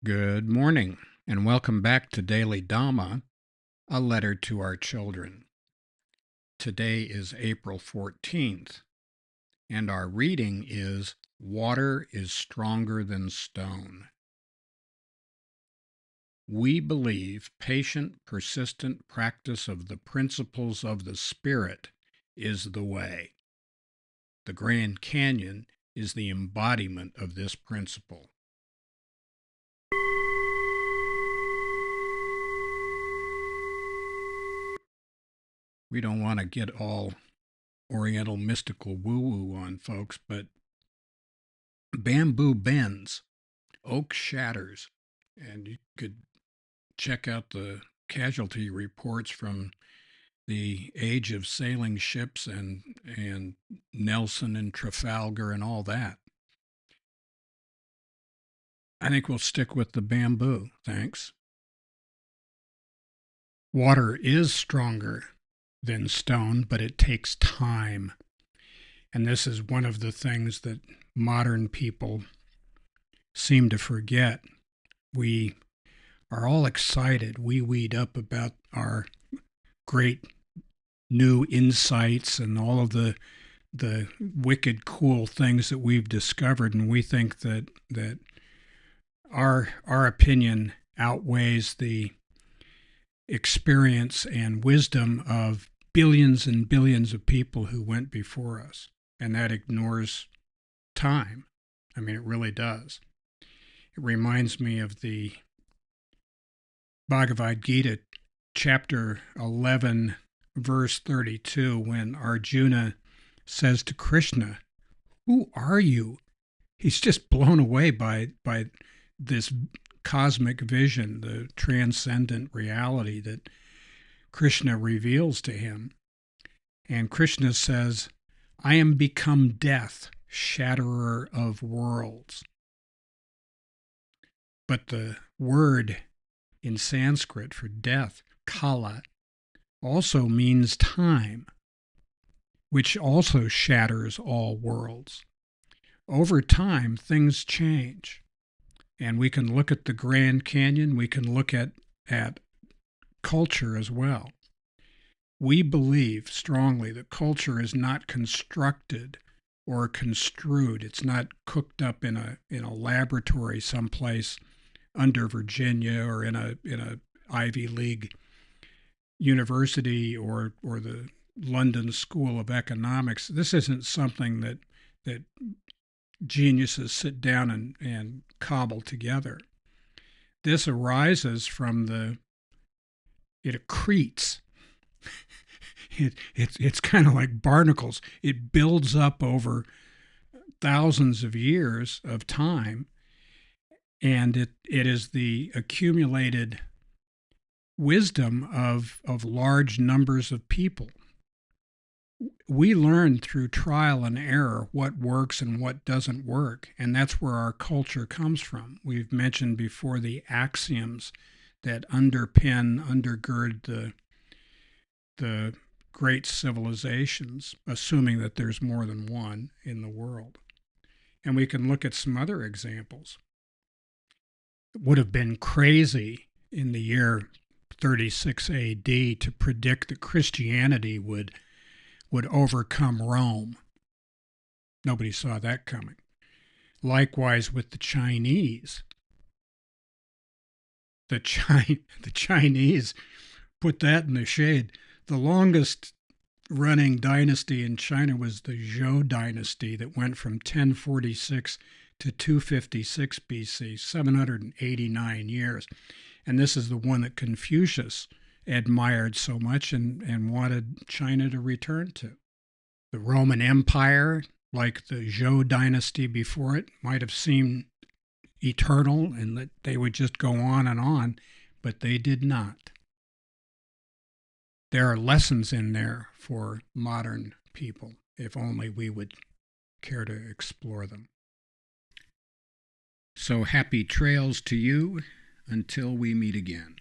Good morning, and welcome back to Daily Dhamma, a letter to our children. Today is April 14th, and our reading is Water is Stronger Than Stone. We believe patient, persistent practice of the principles of the Spirit is the way. The Grand Canyon is the embodiment of this principle. We don't want to get all Oriental mystical woo-woo on folks, but bamboo bends, oak shatters, and you could check out the casualty reports from the age of sailing ships and Nelson and Trafalgar and all that. I think we'll stick with the bamboo, thanks. Water is stronger than stone, but it takes time. And this is one of the things that modern people seem to forget. We are all excited. We weed up about our great new insights and all of the wicked cool things that we've discovered, and we think that our opinion outweighs the experience and wisdom of billions and billions of people who went before us, and that ignores time. I mean, it really does. It reminds me of the Bhagavad Gita, chapter 11, verse 32, when Arjuna says to Krishna, "Who are you?" He's just blown away by this cosmic vision, the transcendent reality that Krishna reveals to him. And Krishna says, "I am become death, shatterer of worlds." But the word in Sanskrit for death, kala, also means time, which also shatters all worlds. Over time, things change. And we can look at the Grand Canyon, we can look at culture as well. We believe strongly that culture is not constructed or construed. It's not cooked up in a laboratory someplace under Virginia or in a Ivy League university or the London School of Economics. This isn't something that geniuses sit down and cobble together. This arises from it accretes. It's kind of like barnacles. It builds up over thousands of years of time, and it is the accumulated wisdom of large numbers of people. We learn through trial and error what works and what doesn't work, and that's where our culture comes from. We've mentioned before the axioms that undergird the great civilizations, assuming that there's more than one in the world. And we can look at some other examples. It would have been crazy in the year 36 AD to predict that Christianity would overcome Rome. Nobody saw that coming. Likewise with the Chinese. The Chinese put that in the shade. The longest running dynasty in China was the Zhou dynasty that went from 1046 to 256 BC, 789 years. And this is the one that Confucius admired so much and wanted China to return to. The Roman Empire, like the Zhou dynasty before it, might have seemed eternal and that they would just go on, but they did not. There are lessons in there for modern people, if only we would care to explore them. So happy trails to you until we meet again.